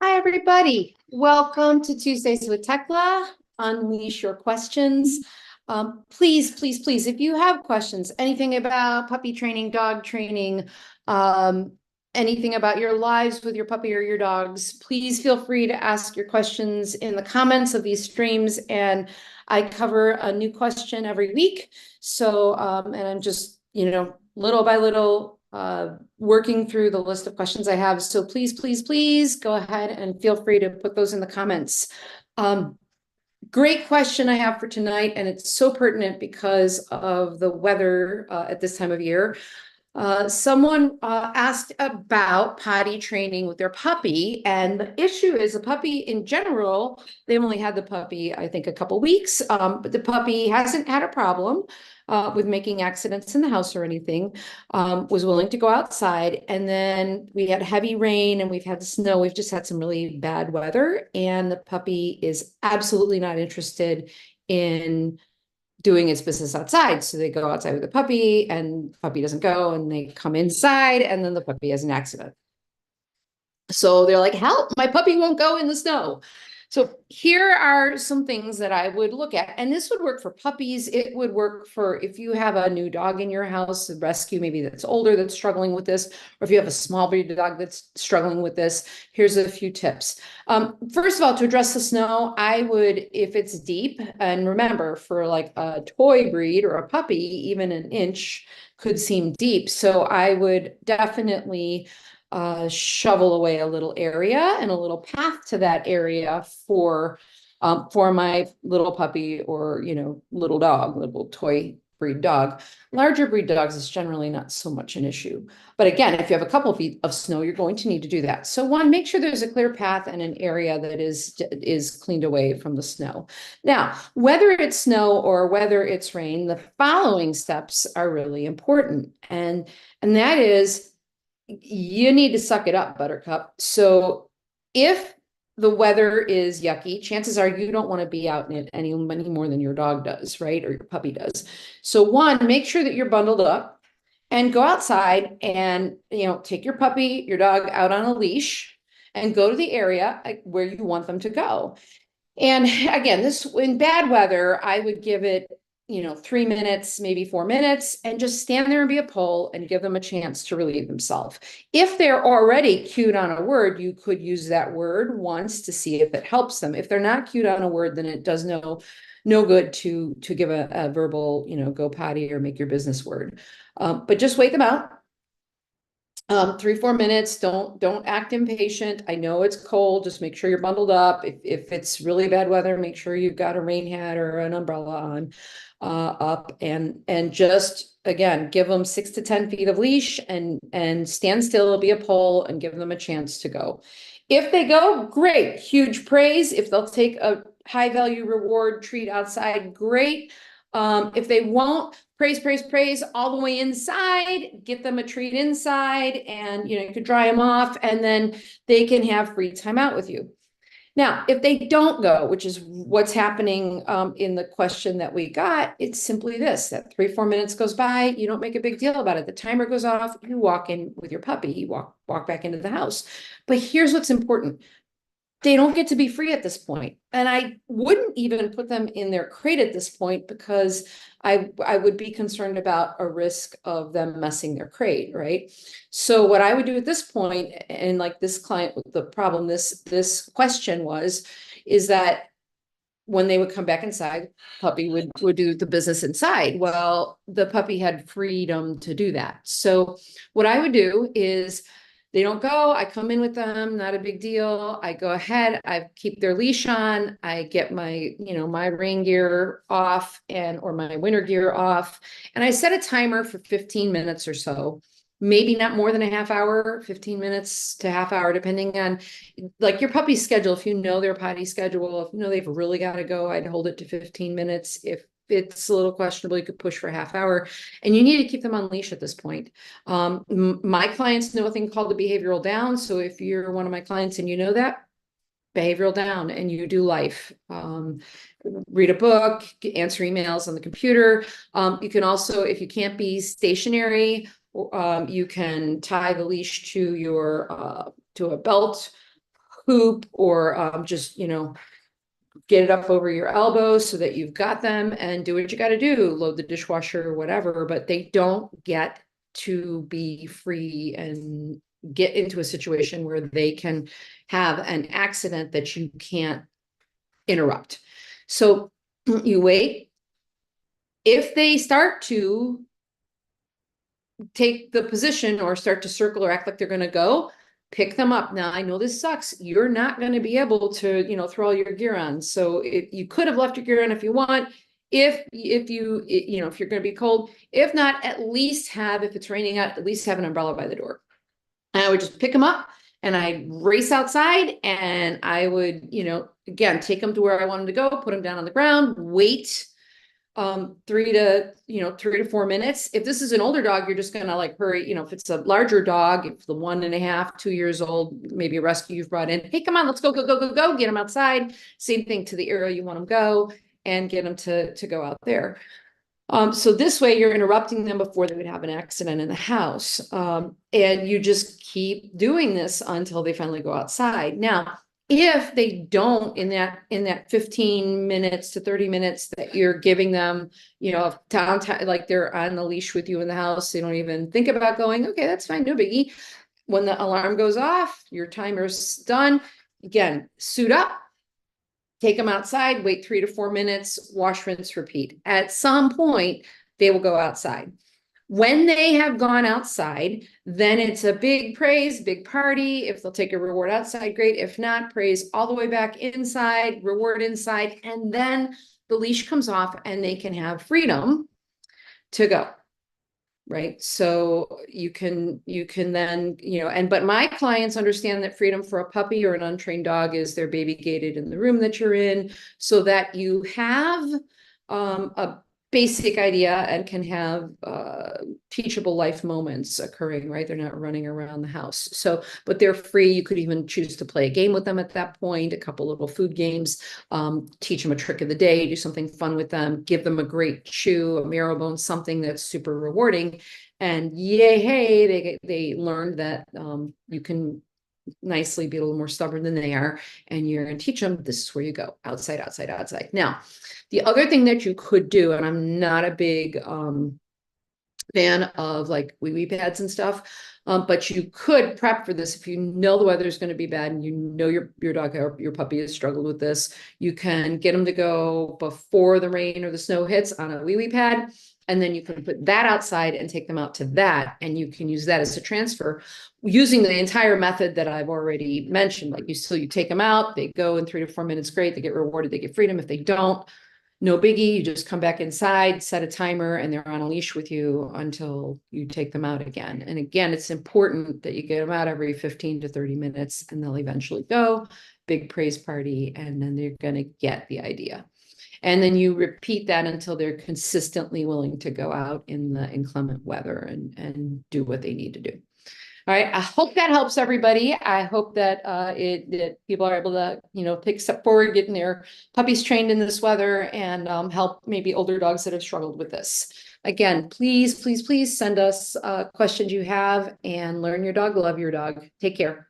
Hi, everybody. Welcome to Tuesdays with Tecla. Unleash your questions. Please, if you have questions, anything about puppy training, dog training, um, anything about your lives with your puppy or your dogs, please feel free to ask your questions in the comments of these streams. And I cover a new question every week. And I'm just, little by little, working through the list of questions I have. So please go ahead and feel free to put those in the comments. Great question I have for tonight, and it's so pertinent because of the weather at this time of year. Someone asked about potty training with their puppy, and the issue is a puppy in general, they've only had the puppy, I think, a couple weeks, but the puppy hasn't had a problem with making accidents in the house or anything, was willing to go outside. And then we had heavy rain and we've had snow. We've just had some really bad weather, and the puppy is absolutely not interested in doing its business outside. So they go outside with the puppy and the puppy doesn't go, and they come inside and then the puppy has an accident. So they're like, help, my puppy won't go in the snow. So here are some things that I would look at. And this would work for puppies. It would work for if you have a new dog in your house, a rescue maybe that's older, that's struggling with this, or if you have a small breed dog that's struggling with this. Here's a few tips. First of all, to address the snow, I would, if it's deep, and remember, for like a toy breed or a puppy, even an inch could seem deep. So I would definitely shovel away a little area and a little path to that area for my little puppy or, little dog, little toy breed dog. Larger breed dogs is generally not so much an issue. But again, if you have a couple of feet of snow, you're going to need to do that. So one, make sure there's a clear path and an area that is cleaned away from the snow. Now, whether it's snow or whether it's rain, the following steps are really important. And that is, you need to suck it up, Buttercup. So if the weather is yucky, chances are you don't want to be out in it any more than your dog does, right? Or your puppy does. So one, make sure that you're bundled up and go outside and, take your puppy, your dog out on a leash and go to the area where you want them to go. And again, this in bad weather, I would give it, 3 minutes, maybe 4 minutes, and just stand there and be a pole and give them a chance to relieve themselves. If they're already cued on a word, you could use that word once to see if it helps them. If they're not cued on a word, then it does no good to give a verbal, go potty or make your business word. But just wait them out. 3-4 minutes. Don't act impatient. I know it's cold. Just make sure you're bundled up. If it's really bad weather, make sure you've got a rain hat or an umbrella on up, and just again give them 6 to 10 feet of leash and stand still, be a pole, and give them a chance to go. If they go, great, huge praise. If they'll take a high value reward treat outside, great. If they won't, praise all the way inside, get them a treat inside, and you could dry them off, and then they can have free time out with you. Now, if they don't go, which is what's happening in the question that we got, it's simply this: that 3-4 minutes goes by, you don't make a big deal about it. The timer goes off, you walk in with your puppy, you walk back into the house. But here's what's important: they don't get to be free at this point. And I wouldn't even put them in their crate at this point, because I would be concerned about a risk of them messing their crate, right? So what I would do at this point, and like this client, the problem this question was, is that when they would come back inside, puppy would do the business inside. Well, the puppy had freedom to do that. So what I would do is, they don't go, I come in with them, not a big deal. I go ahead, I keep their leash on, I get my, my rain gear off or my winter gear off, and I set a timer for 15 minutes or so, maybe not more than a half hour, 15 minutes to half hour, depending on like your puppy's schedule. If you know their potty schedule, if you know they've really got to go, I'd hold it to 15 minutes. If it's a little questionable, you could push for a half hour, and you need to keep them on leash at this point. My clients know a thing called the behavioral down. So if you're one of my clients and you know that, behavioral down, and you do life, read a book, answer emails on the computer. You can also, if you can't be stationary, you can tie the leash to your to a belt poop or just, get it up over your elbows so that you've got them, and do what you got to do, load the dishwasher or whatever, but they don't get to be free and get into a situation where they can have an accident that you can't interrupt. So you wait. If they start to take the position or start to circle or act like they're going to go, pick them up. Now, I know this sucks. You're not going to be able to, throw all your gear on. So you could have left your gear on if you want. If you're going to be cold, if not, at least have, if it's raining out, at least have an umbrella by the door. And I would just pick them up and I'd race outside, and I would, again, take them to where I wanted to go, put them down on the ground, wait 3 to 4 minutes. If this is an older dog, you're just gonna like hurry. If it's a larger dog, if the 1.5, 2 years old, maybe a rescue you've brought in, hey, come on, let's go, get them outside. Same thing to the area you want them go, and get them to go out there. So this way you're interrupting them before they would have an accident in the house. And you just keep doing this until they finally go outside. Now, if they don't, in that 15 minutes to 30 minutes that you're giving them, like they're on the leash with you in the house, they don't even think about going, okay, that's fine, no biggie. When the alarm goes off, your timer's done. Again, suit up, take them outside, wait 3 to 4 minutes, wash, rinse, repeat. At some point, they will go outside. When they have gone outside, then it's a big praise, big party. If they'll take a reward outside, great. If not, praise all the way back inside, reward inside, and then the leash comes off and they can have freedom to go. Right. So you can then, but my clients understand that freedom for a puppy or an untrained dog is they're baby gated in the room that you're in, so that you have a basic idea and can have teachable life moments occurring, right? They're not running around the house. So, but they're free. You could even choose to play a game with them at that point, a couple little food games, teach them a trick of the day, do something fun with them, give them a great chew, a marrow bone, something that's super rewarding. And yay, hey, they learned that you can nicely be a little more stubborn than they are, and you're going to teach them this is where you go, outside, outside, outside. Now, the other thing that you could do, and I'm not a big fan of like wee pads and stuff, but you could prep for this. If you know the weather is going to be bad and your dog or your puppy has struggled with this, you can get them to go before the rain or the snow hits on a wee pad. And then you can put that outside and take them out to that. And you can use that as a transfer using the entire method that I've already mentioned. Like you take them out, they go in 3 to 4 minutes, great. They get rewarded, they get freedom. If they don't, no biggie. You just come back inside, set a timer, and they're on a leash with you until you take them out again. And again, it's important that you get them out every 15 to 30 minutes, and they'll eventually go. Big praise party, and then they're going to get the idea. And then you repeat that until they're consistently willing to go out in the inclement weather and do what they need to do. All right. I hope that helps everybody. I hope that that people are able to, take a step forward, getting their puppies trained in this weather, and help maybe older dogs that have struggled with this. Again, please, please, please send us questions you have, and learn your dog, love your dog. Take care.